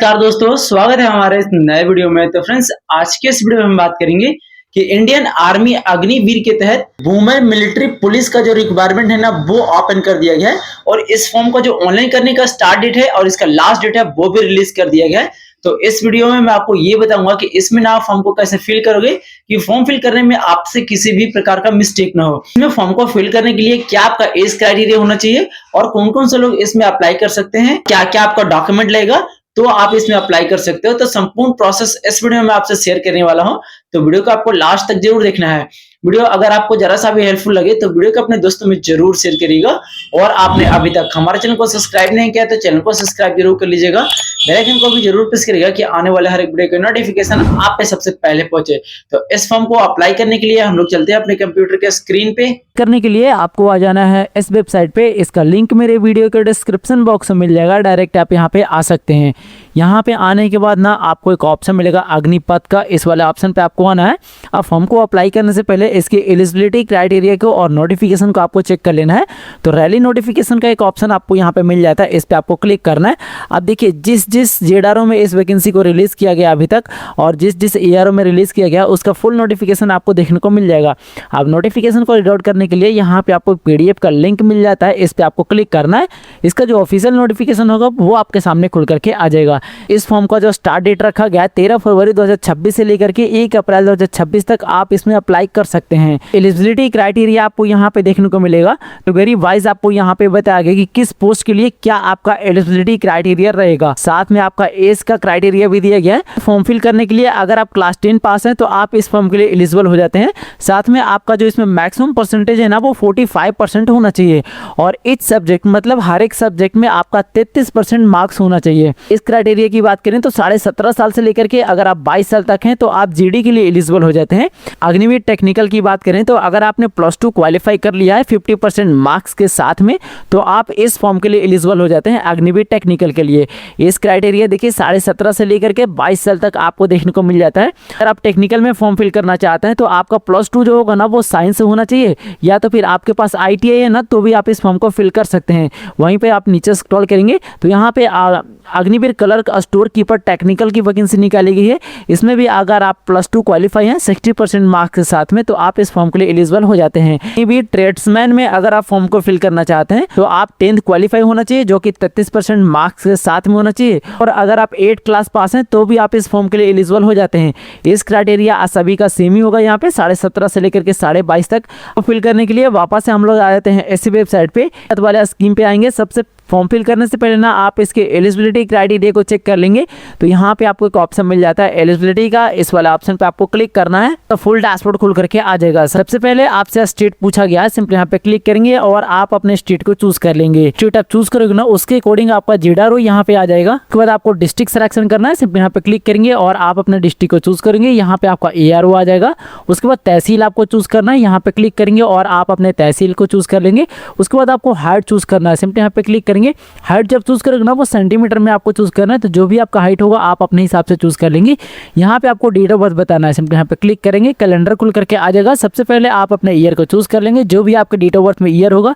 नमस्कार दोस्तों, स्वागत है हमारे इस नए वीडियो में। तो फ्रेंड्स, आज के इस वीडियो में हम बात करेंगे कि इंडियन आर्मी अग्निवीर के तहत वुमेन मिलिट्री पुलिस का जो रिक्वायरमेंट है ना, वो ओपन कर दिया गया है। और इस फॉर्म को जो ऑनलाइन करने का स्टार्ट डेट है और इसका लास्ट डेट है, वो भी रिलीज कर दिया गया है। तो इस वीडियो में मैं आपको ये बताऊंगा कि इसमें ना फॉर्म को कैसे फिल करोगे कि फॉर्म फिल करने में आपसे किसी भी प्रकार का मिस्टेक ना हो। इसमें फॉर्म को फिल करने के लिए क्या आपका एज क्राइटेरिया होना चाहिए और कौन-कौन से लोग इसमें अप्लाई कर सकते हैं, क्या-क्या आपका डॉक्यूमेंट लगेगा तो आप इसमें अप्लाई कर सकते हो। तो संपूर्ण प्रोसेस इस वीडियो में मैं आपसे शेयर करने वाला हूं, तो वीडियो को आपको लास्ट तक जरूर देखना है। वीडियो अगर आपको जरा सा भी हेल्पफुल लगे तो वीडियो को अपने दोस्तों में जरूर शेयर करिएगा। और आपने अभी तक हमारे चैनल को सब्सक्राइब नहीं किया तो चैनल को सब्सक्राइब जरूर कर लीजिएगा। बेल आइकन को भी जरूर प्रेस करिएगा कि आने वाले हर एक वीडियो का नोटिफिकेशन आप पे सबसे पहले पहुंचे। तो इस फॉर्म को अप्लाई करने के लिए हम लोग चलते हैं अपने कंप्यूटर के स्क्रीन पे। करने के लिए आपको आ जाना है इस वेबसाइट पे। इसका लिंक मेरे वीडियो के डिस्क्रिप्शन बॉक्स में मिल जाएगा, डायरेक्ट आप यहाँ पे आ सकते हैं। यहाँ पे आने के बाद ना आपको एक ऑप्शन मिलेगा अग्निपथ का, इस वाले ऑप्शन पे आपको आना है। अब फॉर्म को अप्लाई करने से पहले इसके एलिजिबिलिटी क्राइटेरिया को और नोटिफिकेशन को आपको चेक कर लेना है। तो रैली नोटिफिकेशन का एक ऑप्शन आपको यहाँ पे मिल जाता है, इस पे आपको क्लिक करना है। अब देखिए जिस जेडारो में इस वैकेंसी को रिलीज किया गया अभी तक और जिस एआरओ में रिलीज किया गया उसका फुल नोटिफिकेशन आपको देखने को मिल जाएगा। अब नोटिफिकेशन को रीड आउट करने के लिए यहाँ पे आपको पीडीएफ का लिंक मिल जाता है, इस पे आपको क्लिक करना है। इसका जो ऑफिशियल नोटिफिकेशन होगा वो आपके सामने खुल करके आ जाएगा। इस फॉर्म का जो स्टार्ट डेट रखा गया है 13 फरवरी 2026 से लेकर के 1 अप्रैल 2026 तक आप इसमें अप्लाई कर सकते हैं। एलिजिबिलिटी क्राइटेरिया आपको यहाँ पे देखने को मिलेगा, तो वेरी वाइज आपको यहाँ पे बताया गया कि किस पोस्ट के लिए क्या आपका एलिजिबिलिटी क्राइटेरिया रहेगा। साथ में आपका एज का क्राइटेरिया भी दिया गया है। फॉर्म फिल करने के लिए अगर आप क्लास 10 पास हैं तो आप इस फॉर्म के लिए एलिजिबल हो जाते हैं। साथ में आपका जो इसमें मैक्सिमम परसेंटेज है ना वो 45% होना चाहिए और इच सब्जेक्ट मतलब हर एक सब्जेक्ट में आपका 33% मार्क्स होना चाहिए। इस क्राइटेरिया की बात करें तो 17.5 साल से लेकर के अगर आप 22 साल तक हैं तो आप जीडी के लिए एलिजिबल हो जाते हैं। अग्निवीर टेक्निकल की बात करें तो अगर आपने +2 क्वालिफाई कर लिया है 50% मार्क्स के साथ में तो आप इस फॉर्म के लिए एलिजिबल हो जाते हैं अग्निवीर टेक्निकल के लिए। इस क्राइटेरिया देखिए 17.5 से लेकर के 22 साल तक आपको देखने को मिल जाता है। अगर आप टेक्निकल में फॉर्म फिल करना चाहते हैं तो आपका +2 जो होगा ना वो साइंस से होना चाहिए, या तो फिर आपके पास ITI है ना तो भी आप इस फॉर्म को फिल कर सकते हैं। वहीं पे आप नीचे स्क्रॉल करेंगे तो यहाँ पे Agniveer clerk store keeper technical की वैकेंसी निकाली गई है। इसमें भी अगर आप +2 क्वालिफाई हैं 60% मार्क्स के साथ में तो आप इस फॉर्म के लिए एलिजिबल हो जाते हैं। अग्निवीर ट्रेड्समैन में अगर आप फॉर्म को फिल करना चाहते हैं तो आप 10th क्वालिफाई होना चाहिए जो कि 33% मार्क्स के साथ में होना चाहिए, और अगर आप 8 क्लास पास हैं तो भी आप इस फॉर्म के लिए एलिजिबल हो जाते हैं। इस क्राइटेरिया सभी का सेम ही होगा। यहाँ पे 17.5 से लेकर के 22.5 तक फिल करने के लिए वापस से हम लोग आ जाते हैं इसी वेबसाइट पे वाले स्कीम पे आएंगे। सबसे फॉर्म फिल करने से पहले ना आप इसके एलिजिबिलिटी क्राइटेरिया को चेक कर लेंगे। तो यहाँ पे आपको एक ऑप्शन मिल जाता है एलिजिबिलिटी का, इस वाला ऑप्शन पे आपको क्लिक करना है तो फुल डैशबोर्ड खुल करके आ जाएगा। सबसे पहले आपसे स्टेट पूछा गया है, सिंपली यहाँ पे क्लिक करेंगे और आप अपने स्टेट को चूज कर लेंगे। स्टेट आप चूज करोगे ना उसके अकॉर्डिंग आपका जेडारो यहाँ पे आ जाएगा। उसके बाद आपको डिस्ट्रिक्ट सिलेक्शन करना है, सिंपली यहाँ पे क्लिक करेंगे और आप अपने डिस्ट्रिक्ट को चूज करेंगे। यहाँ पे आपका ARO आ जाएगा। उसके बाद तहसील आपको चूज करना है, यहाँ पे क्लिक करेंगे और आप अपने तहसील को चूज कर लेंगे। उसके बाद आपको हाइट चूज करना है, सिंपली यहाँ पे क्लिक करेंगे। हाइट जब चूज करोगे ना वो सेंटीमीटर में आपको चूज करना है, तो जो भी आपका हाइट होगा आप अपने हिसाब से चूज कर लेंगे। यहाँ पे आपको डेट ऑफ बर्थ बताना है, सिंपली यहाँ पे क्लिक करेंगे, कैलेंडर खुल करके आ जाएगा। सबसे पहले आप अपने ईयर को चूज कर लेंगे, जो भी आपके डेट ऑफ बर्थ में ईयर होगा।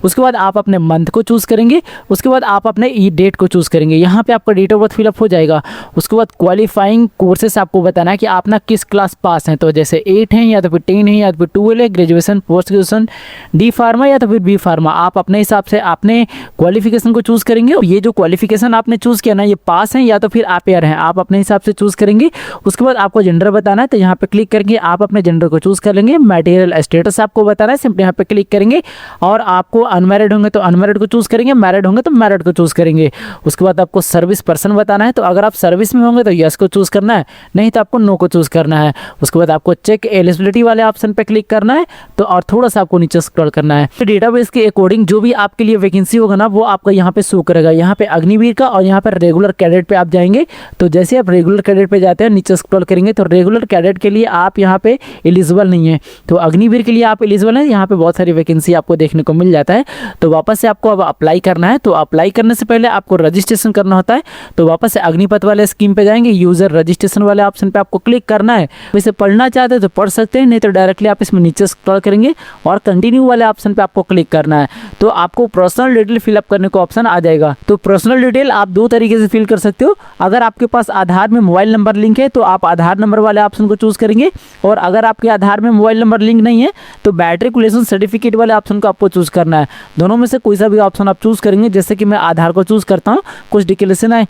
उसके बाद आप अपने मंथ को चूज करेंगे। उसके बाद आप अपने डेट को चूज करेंगे। यहाँ पे आपका डेट ऑफ बर्थ फिलअप हो जाएगा। उसके बाद क्वालिफाइंग कोर्सेस आपको बताना है कि आप ना किस क्लास पास हैं, तो जैसे 8 हैं या तो फिर 10 है या तो फिर 12 है, graduation, post graduation, D pharma या तो फिर B फार्मा। आप अपने हिसाब से अपने क्वालिफिकेशन को चूज करेंगे। ये जो क्वालिफिकेशन आपने चूज किया ना ये पास है या तो फिर अपेयर हैं, आप अपने हिसाब से चूज करेंगे। उसके बाद आपको जेंडर बताना है, तो यहाँ पे क्लिक करके आप अपने जेंडर को चूज कर लेंगे। मटेरियल स्टेटस आपको बताना है, सिंपली यहाँ पे क्लिक करेंगे और आपको अनमैरिड होंगे तो अनमैरिड को चूज करेंगे, मैरिड होंगे तो मैरिड को चूज करेंगे। उसके बाद आपको सर्विस पर्सन बताना है, तो अगर आप सर्विस में होंगे तो यस को चूज करना है, नहीं तो आपको नो को चूज करना है। उसके बाद आपको चेक एलिजिबिलिटी वाले ऑप्शन पे क्लिक करना है, तो और थोड़ा सा आपको नीचे स्क्रॉल करना है। तो डेटाबेस के अकॉर्डिंग जो भी आपके लिए वैकेंसी होगा ना वो आपका यहाँ पे शो करेगा। यहाँ पे अग्निवीर का और यहाँ पर रेगुलर कैडेट पे आप जाएंगे। तो जैसे आप रेगुलर कैडेट पे जाते हैं नीचे स्क्रॉल करेंगे तो रेगुलर कैडेट के लिए आप यहाँ पे एलिजिबल नहीं है, तो अग्निवीर के लिए आप एलिजिबल हैं। यहाँ पे बहुत सारी वैकेंसी आपको देखने को मिल जाता है। तो वापस से आपको अब अप्लाई करना है। तो अप्लाई करने से पहले आपको रजिस्ट्रेशन करना होता है। तो वापस से अग्निपथ वाले स्कीम पे जाएंगे, यूजर रजिस्ट्रेशन वाले ऑप्शन पे आपको क्लिक करना है। इसे पढ़ना चाहते हैं तो पढ़ सकते हैं, नहीं तो डायरेक्टली आप इसमें नीचे स्क्रॉल करेंगे और कंटिन्यू वाले ऑप्शन पे आपको क्लिक करना है। तो आपको पर्सनल डिटेल फिलअप करने करने को ऑप्शन आ जाएगा। तो पर्सनल डिटेल आप दो तरीके से फिल कर सकते हो। अगर आपके पास आधार में मोबाइल नंबर लिंक है तो आप आधार नंबर वाले ऑप्शन को चूज करेंगे, और अगर आपके आधार में मोबाइल नंबर लिंक नहीं है तो मैट्रिकुलेशन सर्टिफिकेट वाले ऑप्शन को आपको चूज करना है। दोनों में से कोई सा भी ऑप्शन आप चूज करेंगे, जैसे कि मैं आधार को चूज करता हूँ, कुछ डिक्लेरेशन है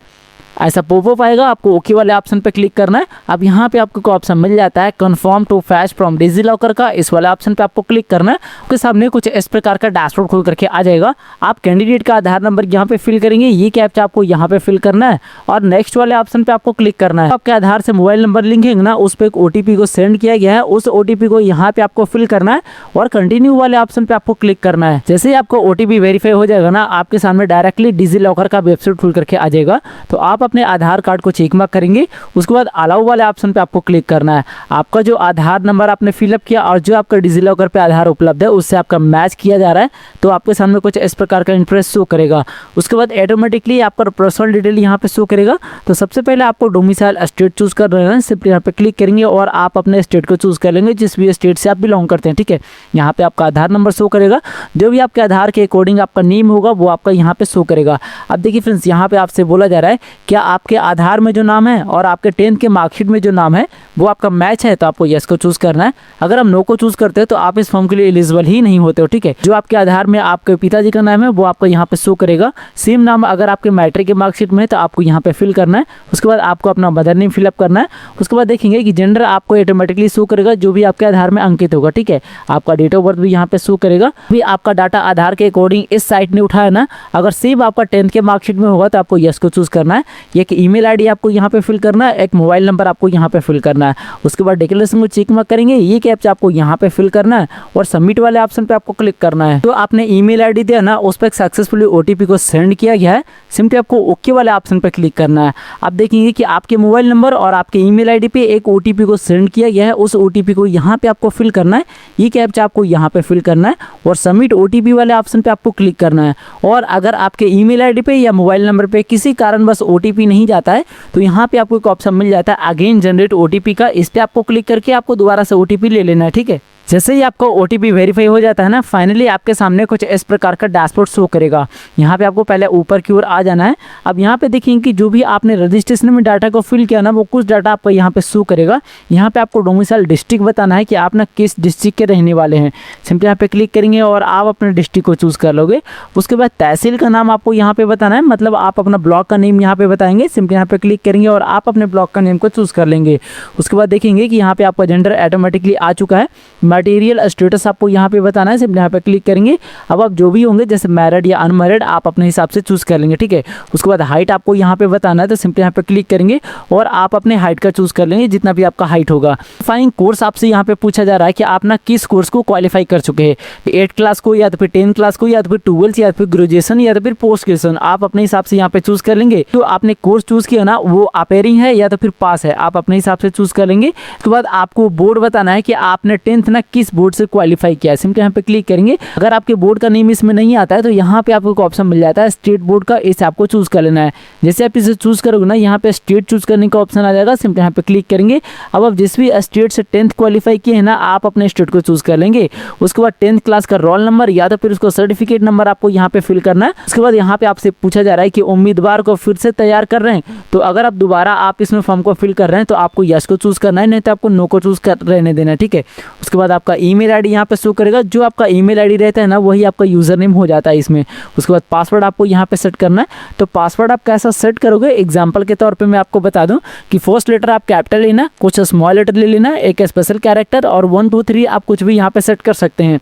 ऐसा पॉपअप आएगा, आपको ओके वाले ऑप्शन पे क्लिक करना है। अब यहाँ पे आपको ऑप्शन मिल जाता है confirm to fetch from DigiLocker का, इस वाले ऑप्शन पे आपको क्लिक करना है। आपके सामने कुछ इस प्रकार का डैशबोर्ड खुल करके आ जाएगा। आप कैंडिडेट का आधार नंबर यहाँ पे फिल करेंगे, ये कैप्चा आपको यहाँ पे फिल करना है और नेक्स्ट वाले ऑप्शन पे आपको क्लिक करना है। आपके आधार से मोबाइल नंबर लिंक है ना, उस पर एक OTP को सेंड किया गया है, उस OTP को यहाँ पे आपको फिल करना है और कंटिन्यू वाले ऑप्शन पे आपको क्लिक करना है। जैसे ही आपको OTP वेरीफाई हो जाएगा ना, आपके सामने डायरेक्टली डिजी लॉकर का वेबसाइट खुल करके आ जाएगा। तो आप अपने आधार कार्ड को चेक मार्क करेंगे, उसके बाद अलाउ वाले ऑप्शन पे आपको क्लिक करना है। आपका जो आधार नंबर आपने फिलअप किया और जो आपका डिजी लॉकर पे आधार उपलब्ध है उससे आपका मैच किया जा रहा है, तो आपके सामने कुछ इस प्रकार का इंटरेस्ट शो करेगा। उसके बाद ऑटोमेटिकली आपका पर्सनल डिटेल यहाँ पे शो करेगा। तो सबसे पहले आपको डोमिसाइल स्टेट चूज कर रहे हैं, सिंपली यहाँ पे क्लिक करेंगे और आप अपने स्टेट को चूज कर लेंगे, जिस भी स्टेट से आप बिलोंग करते हैं। ठीक है, यहाँ पे आपका आधार नंबर शो करेगा, जो भी आपके आधार के अकॉर्डिंग आपका नेम होगा वो आपका यहाँ पे शो करेगा। अब देखिए फ्रेंड्स, यहाँ पे आपसे बोला जा रहा है क्या आपके आधार में जो नाम है और आपके 10th के मार्कशीट में जो नाम है वो आपका मैच है, तो आपको यस को चूज करना है। अगर हम नो को चूज करते हैं तो आप इस फॉर्म के लिए एलिजिबल ही नहीं होते हो। ठीक है, जो आपके आधार में आपके पिताजी का नाम है वो आपको यहाँ पे शो करेगा। सेम नाम अगर आपके मैट्रिक के मार्कशीट में है तो आपको यहाँ पे फिल करना है। उसके बाद आपको अपना मदर नेम फिलअप करना है। उसके बाद देखेंगे कि जेंडर आपको ऑटोमेटिकली शो करेगा, जो भी आपके आधार में अंकित होगा। ठीक है, आपका डेट ऑफ बर्थ भी यहाँ पे शो करेगा। भी आपका डाटा आधार के अकॉर्डिंग इस साइट ने उठाया ना, अगर सेम आपका 10th के मार्कशीट में होगा तो आपको यस को चूज करना है। एक ईमेल आईडी आपको यहाँ पे फिल करना है, एक मोबाइल नंबर आपको यहाँ पे फिल करना है। उसके बाद डिक्लेरेशन को चेक मार्क करेंगे, ये कैप्चा आपको यहाँ पे फिल करना है और सबमिट वाले ऑप्शन पे आपको क्लिक करना है। तो आपने ईमेल आईडी दिया ना, उस पर सक्सेसफुली OTP को सेंड किया गया है, सिंपली आपको ओके वाले ऑप्शन पे क्लिक करना है। आप देखेंगे कि आपके मोबाइल नंबर और आपके ईमेल आईडी पे एक OTP को सेंड किया गया है, उस OTP को यहाँ पे आपको फिल करना है, ये कैप्चा आपको यहाँ पे फिल करना है और सबमिट OTP वाले ऑप्शन पे आपको क्लिक करना है। और अगर आपके ईमेल आईडी पे या मोबाइल नंबर पे किसी कारणवश OTP नहीं जाता है तो यहाँ पे आपको एक ऑप्शन मिल जाता है अगेन जनरेट OTP का, इस पे आपको क्लिक करके आपको दोबारा से OTP ले लेना है। ठीक है, जैसे ही आपको OTP वेरीफाई हो जाता है ना, फाइनली आपके सामने कुछ इस प्रकार का डैशबोर्ड शो करेगा। यहाँ पे आपको पहले ऊपर की ओर आ जाना है। अब यहाँ पे देखेंगे कि जो भी आपने रजिस्ट्रेशन में डाटा को फिल किया ना, वो कुछ डाटा आपको यहाँ पे शो करेगा। यहाँ पे आपको डोमिसाइल डिस्ट्रिक्ट बताना है कि आप ना किस डिस्ट्रिक्ट के रहने वाले हैं। सिंपली यहाँ पे क्लिक करेंगे और आप अपने डिस्ट्रिक्ट को चूज कर लोगे। उसके बाद तहसील का नाम आपको यहाँ पे बताना है, मतलब आप अपना ब्लॉक का नेम यहाँ पे बताएंगे। सिंपली यहाँ पे क्लिक करेंगे और आप अपने ब्लॉक का नेम को चूज कर लेंगे। उसके बाद देखेंगे कि यहाँ पे आपका जेंडर ऑटोमेटिकली आ चुका है। मटेरियल स्टेटस आपको यहाँ पे बताना है, सिंपली यहाँ पे क्लिक करेंगे। अब आप जो भी होंगे जैसे मैरिड या अनमैरिड आप अपने हिसाब से चूज कर लेंगे। ठीक है, उसके बाद हाइट आपको यहाँ पे बताना है, तो सिंपली यहाँ पे क्लिक करेंगे और आप अपने हाइट का चूज कर लेंगे, जितना भी आपका हाइट होगा। क्वालिफाइंग कोर्स आपसे यहाँ पे पूछा जा रहा है कि आप ना किस कोर्स को क्वालिफाई कर चुके हैं, 8th क्लास को या तो फिर 10th क्लास को या तो फिर 12th या फिर ग्रेजुएशन या तो फिर पोस्ट ग्रेजुएशन, आप अपने हिसाब से यहाँ पे चूज कर लेंगे। तो आपने कोर्स चूज किया ना, वो अपेयरिंग है या तो फिर पास है, आप अपने हिसाब से चूज कर लेंगे। उसके बाद आपको बोर्ड बताना है कि आपने 10th ना किस बोर्ड से क्वालिफाई किया है। सिंपली यहाँ पे क्लिक करेंगे। अगर आपके बोर्ड का नेम इसमें नहीं आता है तो यहाँ पे आपको ऑप्शन मिल जाता है स्टेट बोर्ड का, इसे आपको चूज कर लेना है। जैसे आप इसे चूज करोगे ना, यहाँ पे स्टेट चूज करने का ऑप्शन आ जाएगा। सिंपली यहाँ पे क्लिक करेंगे। अब आप जिस भी स्टेट से 10th क्वालिफाई किए हैं ना, आप अपने स्टेट को चूज कर लेंगे। उसके बाद 10th क्लास का रोल नंबर या तो फिर उसको सर्टिफिकेट नंबर आपको यहाँ पे फिल करना है। उसके बाद यहाँ पे आपसे पूछा जा रहा है कि उम्मीदवार को फिर से तैयार कर रहे हैं, तो अगर आप दोबारा आप इसमें फॉर्म को फिल कर रहे हैं तो आपको यस को चूज करना है, नहीं तो आपको नो को चूज कर रहने देना है। ठीक है, उसके बाद आपका ईमेल आईडी यहाँ पे शो करेगा। जो आपका ईमेल आईडी रहता है ना, वही आपका यूजर नेम हो जाता है इसमें। उसके बाद पासवर्ड आपको यहाँ पे सेट करना है। तो पासवर्ड आप कैसा सेट करोगे, एग्जांपल के तौर पे मैं आपको बता दूं कि फर्स्ट लेटर आप कैपिटल लेना, कुछ स्मॉल लेटर ले लेना, एक स्पेशल कैरेक्टर और 1 2 3 आप कुछ भी यहाँ पे सेट कर सकते हैं।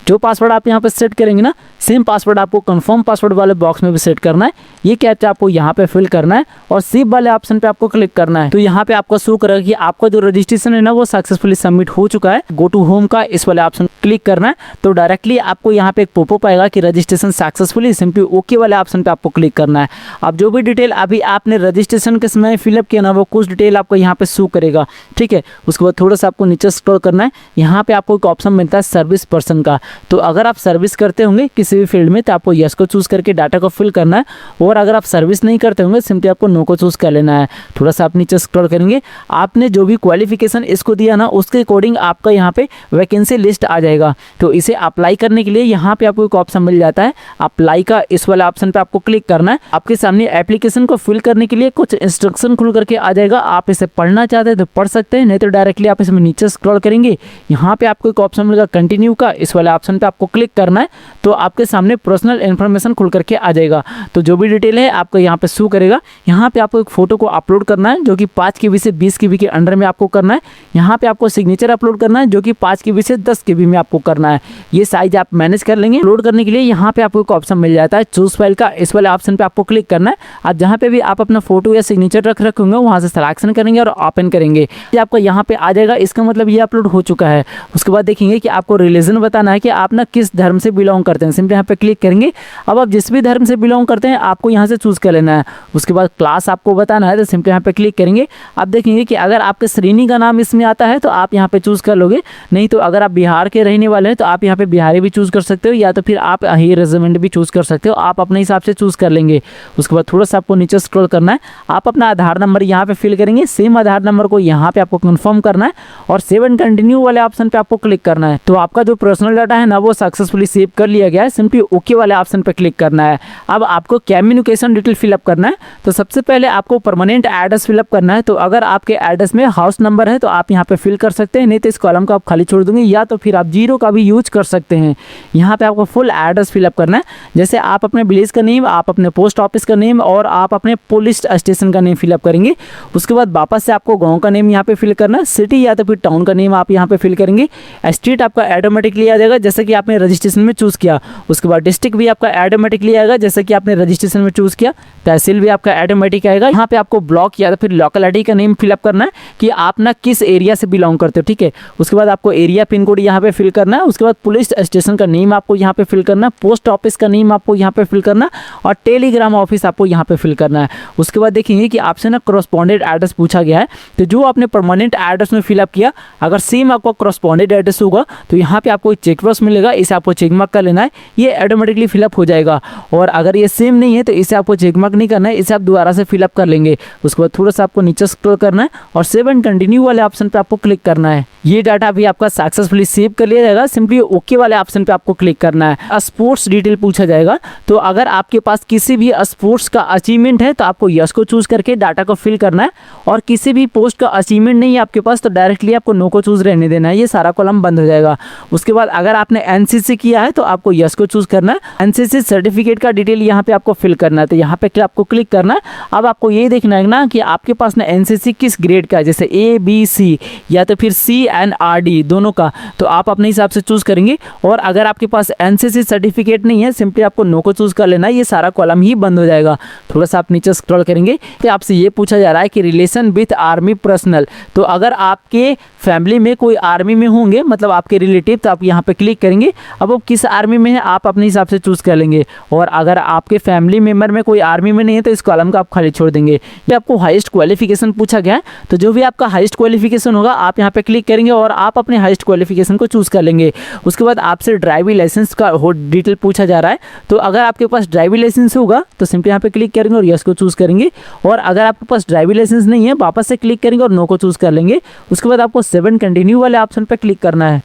जो पासवर्ड आप यहाँ पे सेट करेंगे ना, सेम पासवर्ड आपको कंफर्म पासवर्ड वाले बॉक्स में भी सेट करना है। ये कैप्चा आपको यहाँ पे फिल करना है और सेव वाले ऑप्शन पे आपको क्लिक करना है। तो यहाँ पे आपको शो करेगा कि आपका जो रजिस्ट्रेशन है ना, वो सक्सेसफुली सबमिट हो चुका है। गो टू होम का इस वाले ऑप्शन क्लिक करना है, तो डायरेक्टली आपको यहाँ पे एक पॉपअप आएगा कि रजिस्ट्रेशन सक्सेसफुली। सिंपली ओके वाले ऑप्शन पे आपको क्लिक करना है। अब जो भी डिटेल अभी आपने रजिस्ट्रेशन के समय फिलअप किया ना, वो कुछ डिटेल आपको यहाँ पे शो करेगा। ठीक है, उसके बाद थोड़ा सा आपको नीचे स्क्रॉल करना है। यहाँ पे आपको एक ऑप्शन मिलता है सर्विस पर्सन का, तो अगर आप सर्विस करते होंगे किसी भी फील्ड में तो आपको यस को चूज़ करके डाटा को फिल करना है, और अगर आप सर्विस नहीं करते होंगे सिंपली आपको नो को चूज़ कर लेना है। थोड़ा सा आप नीचे स्क्रॉल करेंगे, आपने जो भी क्वालिफिकेशन इसको दिया ना उसके अकॉर्डिंग आपका यहाँ पे वैकेंसी लिस्ट आ जाएगा। तो इसे अप्लाई करने के लिए यहाँ पे आपको एक ऑप्शन मिल जाता है अप्लाई का, इस वाले ऑप्शन पे आपको क्लिक करना है। आपके सामने एप्लीकेशन को फिल करने के लिए कुछ इंस्ट्रक्शन खुल करके आ जाएगा, आप इसे पढ़ना चाहते हैं तो पढ़ सकते हैं, नहीं तो डायरेक्टली आप इसमें नीचे स्क्रॉल करेंगे, यहाँ पे आपको एक ऑप्शन मिलेगा कंटिन्यू का, इस वाले ऑप्शन पे आपको क्लिक करना है। तो आपके सामने पर्सनल इन्फॉर्मेशन खुल करके आ जाएगा। तो जो भी डिटेल है आपको यहाँ पे शो करेगा। यहाँ पे आपको एक फोटो को अपलोड करना है जो कि 5 KB से 20 KB के अंडर में आपको करना है। यहाँ पे आपको सिग्नेचर अपलोड करना है जो कि 5 KB से 10 KB में आपको करना है। ये साइज आप मैनेज कर लेंगे। अपलोड करने के लिए यहाँ पे आपको एक ऑप्शन मिल जाता है चूज फाइल का, इस वाले ऑप्शन पे आपको क्लिक करना है। आप जहाँ पे भी आप अपना फोटो या सिग्नेचर रख रखेंगे वहाँ से सिलेक्शन करेंगे और ओपन करेंगे, ये आपको यहाँ पे आ जाएगा। इसका मतलब ये अपलोड हो चुका है। उसके बाद देखेंगे कि आपको रिलीजन बताना है कि आप ना किस धर्म से बिलोंग करते हैं, सिंपली यहाँ पे क्लिक करेंगे। अब आप जिस भी धर्म से बिलोंग करते हैं आपको यहाँ से चूज कर लेना है। उसके बाद क्लास आपको बताना है तो सिंपली यहाँ पे क्लिक करेंगे। आप देखेंगे कि अगर आपके श्रेणी का नाम इसमें आता है तो आप यहाँ पे चूज कर लोगे, नहीं तो अगर आप बिहार के रहने वाले हैं तो आप यहाँ पे बिहारी भी चूज कर सकते हो, या तो फिर आप ही रेजिमेंट भी चूज कर सकते हो, आप अपने हिसाब से चूज कर लेंगे। उसके बाद थोड़ा सा आपको नीचे स्क्रॉल करना है, आप अपना आधार नंबर यहाँ पे फिल करेंगे, सेम आधार नंबर को यहाँ पे आपको कंफर्म करना है और सेव एंड कंटिन्यू वाले ऑप्शन पे आपको क्लिक करना है। तो आपका जो पर्सनल डाटा है ना वो सक्सेसफुली सेव कर लिया गया है, सिंपली ओके वाले ऑप्शन पे क्लिक करना है। अब आपको कम्युनिकेशन डिटेल फिलअप करना है। तो सबसे पहले आपको परमानेंट एड्रेस फिलअप करना है। तो अगर आपके एड्रेस में हाउस नंबर है तो आप यहाँ पे फिल कर सकते हैं, नहीं तो इस कॉलम को आप खाली छोड़ देंगे, या तो फिर आप 0 का भी यूज कर सकते हैं। यहाँ पे आपको फुल एड्रेस फिलअप करना है, जैसे आप अपने विलेज का नेम, आप अपने पोस्ट ऑफिस का नेम और आप अपने पुलिस स्टेशन का नेम फिलअप करेंगे। उसके बाद वापस से आपको गाँव का नेम यहाँ पे फिल करना है, सिटी या तो फिर टाउन का नेम आप यहाँ पे फिल करेंगे। स्टेट आपका ऑटोमेटिकली आ जाएगा जैसे कि आपने रजिस्ट्रेशन में चूज़ किया। उसके बाद डिस्ट्रिक्ट भी आपका ऑटोमेटिकली आएगा जैसे कि आपने रजिस्ट्रेशन में चूज़ किया। तहसील भी आपका ऑटोमेटिक आएगा। यहाँ पे आपको ब्लॉक या तो फिर लोकेलिटी का नेम फिलअप करना है कि आप ना किस एरिया से बिलोंग करते हो, ठीक है। उसके बाद आपको एरिया पिन कोड यहाँ पे फिल करना है। उसके बाद पुलिस स्टेशन का नेम आपको यहाँ पे फिल करना है, पोस्ट ऑफिस का नेम आपको यहाँ पे फिल करना और टेलीग्राम ऑफिस आपको यहाँ पे फिल करना है। उसके बाद देखेंगे कि आपसे ना करस्पॉन्डेंट एड्रेस पूछा गया है, तो जो आपने परमानेंट एड्रेस में फिलअप किया अगर सेम आपको करस्पॉन्डेंट एड्रेस होगा तो यहाँ पे आपको एक चेक बॉक्स मिलेगा, इसे आपको चेक मार्क कर लेना है, ये ऑटोमेटिकली फिलअप हो जाएगा। और अगर ये सेम नहीं है तो इसे आपको चेक मार्क नहीं करना है, इसे आप दोबारा से फिलअप कर लेंगे। उसके बाद थोड़ा सा आपको नीचे स्क्रॉल करना है और सेव एंड कंटिन्यू वाले ऑप्शन पे आपको क्लिक करना है। ये डाटा भी आपका सक्सेसफुली सेव कर लिया जाएगा, सिंपली ओके वाले ऑप्शन पे आपको क्लिक करना है। स्पोर्ट्स डिटेल पूछा जाएगा, तो अगर आपके पास किसी भी स्पोर्ट्स का अचीवमेंट है तो आपको यस को चूज करके डाटा को फिल करना है, और किसी भी पोस्ट का अचीवमेंट नहीं है आपके पास तो डायरेक्टली आपको नो को चूज रहने देना है, ये सारा कॉलम बंद हो जाएगा। उसके बाद अगर आपने एनसीसी किया है तो आपको यस को चूज करना है। एनसीसी सर्टिफिकेट का डिटेल यहाँ पे आपको फिल करना है, तो यहाँ पे आपको क्लिक करना है। अब आपको ये देखना है ना कि आपके पास ना एनसीसी किस ग्रेड का है, जैसे ABC या तो फिर CNRD दोनों का, तो आप अपने हिसाब से चूज करेंगे। और अगर आपके पास एनसीसी सर्टिफिकेट नहीं है सिंपली आपको नो को चूज कर लेना है, ये सारा कॉलम ही बंद हो जाएगा। थोड़ा सा आप नीचे स्क्रॉल करेंगे तो आपसे ये पूछा जा रहा है कि रिलेशन विथ आर्मी पर्सनल, तो अगर आपके फैमिली में कोई आर्मी में होंगे मतलब आपके रिलेटिव तो आप यहाँ पे क्लिक करेंगे। अब वो किस आर्मी में है आप अपने हिसाब से चूज कर लेंगे, और अगर आपके फैमिली मेंबर में कोई आर्मी में नहीं है तो इस कॉलम को आप खाली छोड़ देंगे। ये आपको हाईएस्ट क्वालिफिकेशन पूछा गया है, तो जो भी आपका हाईएस्ट क्वालिफिकेशन होगा आप यहाँ पे क्लिक करेंगे और आप अपने हाईएस्ट क्वालिफिकेशन को चूज कर लेंगे। उसके बाद आपसे ड्राइविंग लाइसेंस का डिटेल पूछा जा रहा है, तो अगर आपके पास ड्राइविंग लाइसेंस होगा तो सिंपली यहाँ पे क्लिक करेंगे और यस को चूज करेंगे, और अगर आपके पास ड्राइविंग लाइसेंस नहीं है वापस से क्लिक करेंगे और नो को चूज कर लेंगे। उसके बाद आपको 7 कंटिन्यू वाले ऑप्शन पे क्लिक करना है,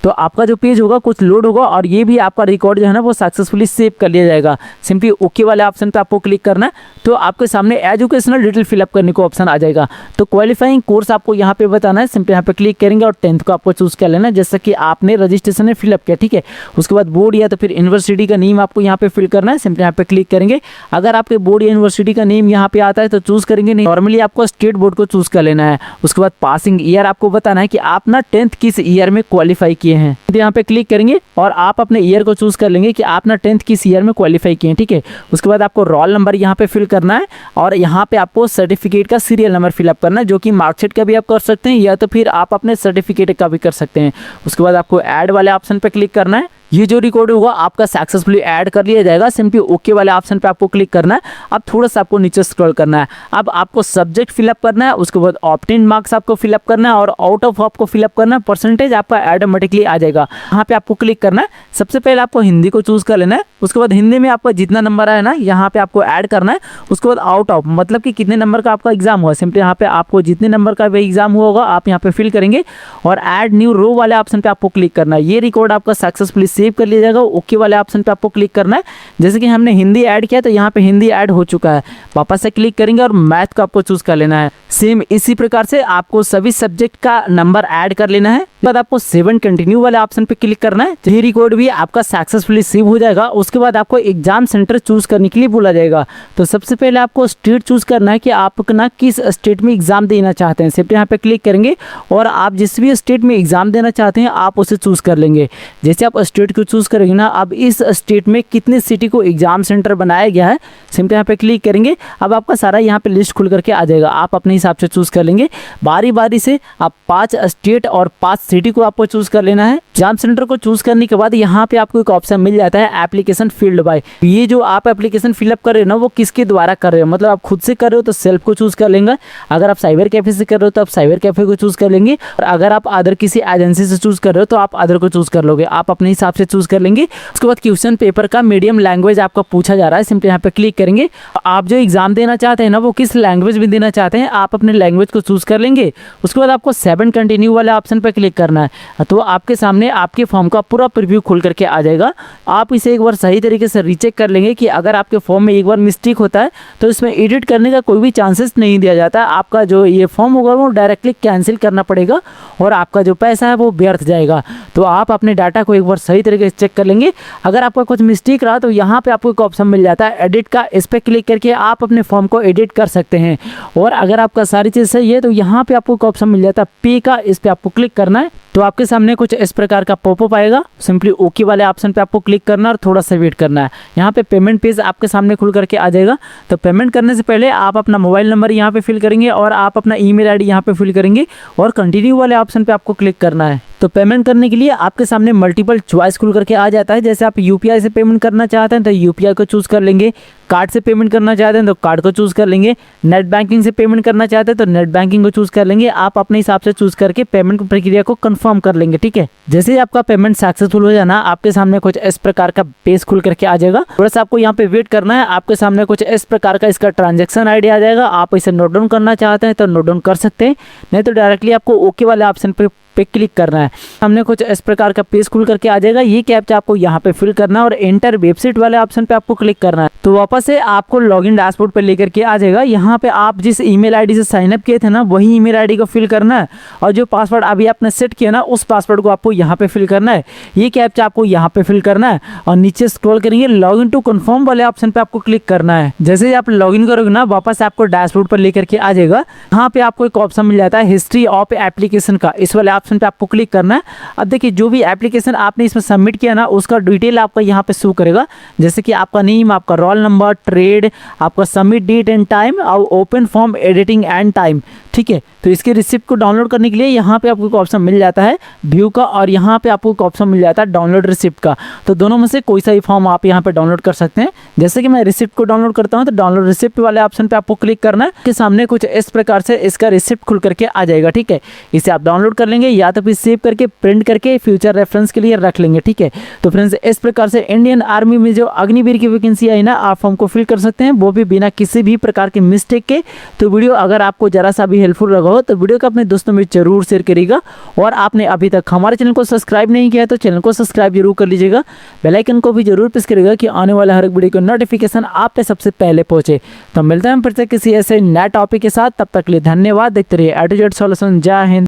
तो आपका जो पेज होगा कुछ लोड होगा और ये भी आपका रिकॉर्ड जो है ना वो सक्सेसफुली सेव कर लिया जाएगा। सिंपली ओके वाले ऑप्शन पे आपको क्लिक करना है, तो आपके सामने एजुकेशनल डिटेल फिलअप करने को ऑप्शन आ जाएगा। तो क्वालिफाइंग कोर्स आपको यहाँ पे बताना है, सिंपली यहाँ पे क्लिक करेंगे और 10th को आपको चूज कर लेना है जैसा कि आपने रजिस्ट्रेशन में फिलअप किया, ठीक है। उसके बाद बोर्ड या तो फिर यूनिवर्सिटी का नेम आपको यहाँ पे फिल करना है, सिंपली यहाँ पे क्लिक करेंगे। अगर आपके बोर्ड या यूनिवर्सिटी का नेम यहाँ पे आता है तो चूज करेंगे, नहीं नॉर्मली आपको स्टेट बोर्ड को चूज कर लेना है। उसके बाद पासिंग ईयर आपको बताना है कि आप ना 10th किस ईयर में क्वालिफाई किए हैं, यहाँ पे क्लिक करेंगे और आप अपने ईयर को चूज कर लेंगे कि आप ना 10th किस ईयर में क्वालिफाई किए हैं, ठीक है। उसके बाद आपको रोल नंबर यहाँ पे फिल करना है और यहाँ पे आपको सर्टिफिकेट का सीरियल नंबर फिलअप करना है, जो कि मार्कशीट का भी आप कर सकते हैं या तो फिर आप अपने सर्टिफिकेट का भी कर सकते हैं। उसके बाद आपको ऐड वाले ऑप्शन पे क्लिक करना है, ये जो रिकॉर्ड होगा आपका सक्सेसफुली ऐड कर लिया जाएगा। सिंपली ओके वाले ऑप्शन पे आपको क्लिक करना है। अब थोड़ा सा आपको नीचे स्क्रॉल करना है। अब आपको सब्जेक्ट फिलअप करना है, उसके बाद ऑप्टेन मार्क्स आपको फिलअप करना है और आउट ऑफ आपको फिलअप करना है। परसेंटेज आपका ऑटोमेटिकली आ जाएगा। यहाँ पे आपको क्लिक करना है। सबसे पहले आपको हिंदी को चूज कर लेना है। उसके बाद हिंदी में आपका जितना नंबर आया ना यहाँ पे आपको ऐड करना है। उसके बाद आउट ऑफ मतलब कि कितने नंबर का आपका एग्जाम हुआ, सिंपली यहाँ पे आपको जितने नंबर का भी एग्जाम हुआ होगा आप यहाँ पे फिल करेंगे और ऐड न्यू रो वाले ऑप्शन पे आपको क्लिक करना है। ये रिकॉर्ड आपका सक्सेसफुली सेव कर लिया जाएगा। ओके वाले ऑप्शन पे आपको क्लिक करना है। जैसे कि हमने हिंदी ऐड किया तो यहाँ पे हिंदी ऐड हो चुका है। वापस से क्लिक करेंगे और मैथ को आपको चूज कर लेना है। सेम इसी प्रकार से आपको सभी सब्जेक्ट का नंबर ऐड कर लेना है। उसके बाद आपको 7 कंटिन्यू वाले ऑप्शन पे क्लिक करना है। ये रिकॉर्ड भी आपका सक्सेसफुली सेव हो जाएगा। उसके बाद आपको एग्जाम सेंटर चूज करने के लिए बोला जाएगा। तो सबसे पहले आपको स्टेट चूज करना है कि आप ना किस स्टेट में एग्जाम देना चाहते हैं। सिर्फ यहाँ पे क्लिक करेंगे और आप जिस भी स्टेट में एग्जाम देना चाहते हैं आप उसे चूज कर लेंगे। जैसे आप स्टेट को चूज करेंगे ना, अब इस स्टेट में कितने सिटी को एग्जाम सेंटर बनाया गया है सिंपली यहाँ पे क्लिक करेंगे। अब आपका सारा यहाँ पे लिस्ट खुल करके आ जाएगा। आप अपने हिसाब से चूज कर लेंगे। बारी बारी से आप 5 स्टेट और 5 सिटी को आपको चूज कर लेना है। एग्जाम सेंटर को चूज करने के बाद यहाँ पे आपको एक ऑप्शन मिल जाता है एप्लीकेशन फील्ड बाय। ये जो आप एप्लीकेशन फिलअप कर रहे हो ना वो किसके द्वारा कर रहे हो, मतलब आप खुद से कर रहे हो तो सेल्फ को चूज कर लेंगे। अगर आप साइबर कैफे से कर रहे हो तो आप साइबर कैफे को चूज कर लेंगे और अगर आप अदर किसी एजेंसी से चूज कर रहे हो तो आप अदर को चूज कर लोगे। आप अपने हिसाब से चूज कर लेंगे। उसके बाद क्वेश्चन पेपर का मीडियम लैंग्वेज आपका पूछा जा रहा है। सिंपली यहाँ पे क्लिक करेंगे। आप जो एग्जाम देना चाहते हैं ना वो किस लैंग्वेज में देना चाहते हैं आप अपने लैंग्वेज को चूज कर लेंगे। उसके बाद आपको 7 कंटिन्यू वाले ऑप्शन पर क्लिक करना है। तो आपके सामने आपके फॉर्म का पूरा प्रीव्यू खुल करके आ जाएगा। आप इसे एक बार सही तरीके से रीचेक कर लेंगे कि अगर आपके फॉर्म में एक बार मिस्टेक होता है तो इसमें एडिट करने का कोई भी चांसेस नहीं दिया जाता है। आपका जो ये फॉर्म होगा वो डायरेक्टली कैंसिल करना पड़ेगा और आपका जो पैसा है वो व्यर्थ जाएगा। तो आप अपने डाटा को एक बार सही तरीके से चेक कर लेंगे। अगर आपका कुछ मिस्टेक रहा तो यहाँ पे आपको एक ऑप्शन मिल जाता है एडिट का। इस पर क्लिक करके आप अपने फॉर्म को एडिट कर सकते हैं। और अगर आपका सारी चीज़ सही है तो यहाँ पे आपको एक ऑप्शन मिल जाता है पे का। इस पर आपको क्लिक करना है। तो आपके सामने कुछ इस प्रकार का पॉपअप आएगा। सिंपली ओके वाले ऑप्शन पे आपको क्लिक करना और थोड़ा सा वेट करना है। यहाँ पे पेमेंट पेज आपके सामने खुल करके आ जाएगा। तो पेमेंट करने से पहले आप अपना मोबाइल नंबर यहाँ पे फिल करेंगे और आप अपना ईमेल आईडी यहाँ पे फिल करेंगे और कंटिन्यू वाले ऑप्शन पे आपको क्लिक करना है। तो पेमेंट करने के लिए आपके सामने मल्टीपल चॉइस खुल करके आ जाता है। जैसे आप यूपीआई से पेमेंट करना चाहते हैं तो यूपीआई को चूज कर लेंगे। कार्ड से पेमेंट करना चाहते हैं तो कार्ड को चूज कर लेंगे। नेट बैंकिंग से पेमेंट करना चाहते हैं तो नेट बैंकिंग को चूज कर लेंगे। आप अपने हिसाब से चूज करके पेमेंट प्रक्रिया को कंफर्म कर लेंगे। ठीक है, जैसे ही आपका पेमेंट सक्सेसफुल हो जाना आपके सामने कुछ इस प्रकार का पेज खुल करके आ जाएगा। थोड़ा सा आपको यहाँ पे वेट करना है। आपके सामने कुछ इस प्रकार का इसका ट्रांजेक्शन आईडी आ जाएगा। आप इसे नोट डाउन करना चाहते हैं तो नोट डाउन कर सकते हैं, नहीं तो डायरेक्टली आपको ओके वाले ऑप्शन पे क्लिक करना है। हमने कुछ इस प्रकार का पेज खुल करके आ जाएगा। ये कैप्चा आपको यहाँ पे फिल करना है और एंटर वेबसाइट वाले ऑप्शन पे आपको क्लिक करना है। तो वापस से आपको लॉगिन डैशबोर्ड पे लेकर के आ जाएगा। यहाँ पे आप जिस ईमेल आईडी से साइन अप किए थे ना वही ईमेल आईडी को फिल करना है और जो पासवर्ड अभी आपने सेट किया ना उस पासवर्ड को आपको यहाँ पे फिल करना है। ये कैप्चा आपको यहाँ पे फिल करना है और नीचे स्क्रॉल करेंगे लॉगिन टू कंफर्म वाले ऑप्शन पे आपको क्लिक करना है। जैसे ही आप लॉगिन करोगे ना वापस आपको डैशबोर्ड पर लेकर के आ जाएगा। यहाँ पे आपको एक ऑप्शन मिल जाता है हिस्ट्री ऑफ एप्लीकेशन का। इस वाले ऑप्शन पे आपको क्लिक करना है। अब देखिए जो भी एप्लीकेशन आपने इसमें सबमिट किया ना उसका डिटेल आपका यहाँ पे शो करेगा। जैसे कि आपका नेम, आपका रोल नंबर, ट्रेड, आपका सबमिट डेट एंड टाइम और open form editing and time. ठीक है, तो इसके रिसिप्ट को डाउनलोड करने के लिए यहाँ पे आपको एक ऑप्शन मिल जाता है व्यू का और यहाँ पे आपको एक ऑप्शन मिल जाता है डाउनलोड रिसिप्ट का। तो दोनों में से कोई सा ही फॉर्म आप यहाँ पे डाउनलोड कर सकते हैं। जैसे कि मैं रिसिप्ट को डाउनलोड करता हूँ तो डाउनलोड रिसिप्ट वाले ऑप्शन पे आपको क्लिक करना है। के सामने कुछ इस प्रकार से इसका रिसिप्ट खुल करके आ जाएगा। ठीक है, इसे आप डाउनलोड कर लेंगे या तो फिर सेव करके प्रिंट करके फ्यूचर रेफरेंस के लिए रख लेंगे। ठीक है, तो फ्रेंड्स इस प्रकार से इंडियन आर्मी में जो अग्निवीर की वैकेंसी आई ना आप फॉर्म को फिल कर सकते हैं, वो भी बिना किसी भी प्रकार के मिस्टेक के। तो वीडियो अगर आपको जरा सा भी हेल्पफुल लगा हो तो वीडियो को अपने दोस्तों में जरूर शेयर करिएगा और आपने अभी तक हमारे चैनल को सब्सक्राइब नहीं किया है तो चैनल को सब्सक्राइब जरूर कर लीजिएगा। बेल आइकन को भी जरूर प्रेस करिएगा कि आने वाला हर एक वीडियो का नोटिफिकेशन आप पे सबसे पहले पहुंचे। तो मिलते हैं फिर से किसी ऐसे नए टॉपिक के साथ, तब तक के लिए धन्यवाद। देखते रहिए A to Z सॉल्यूशन। जय हिंद।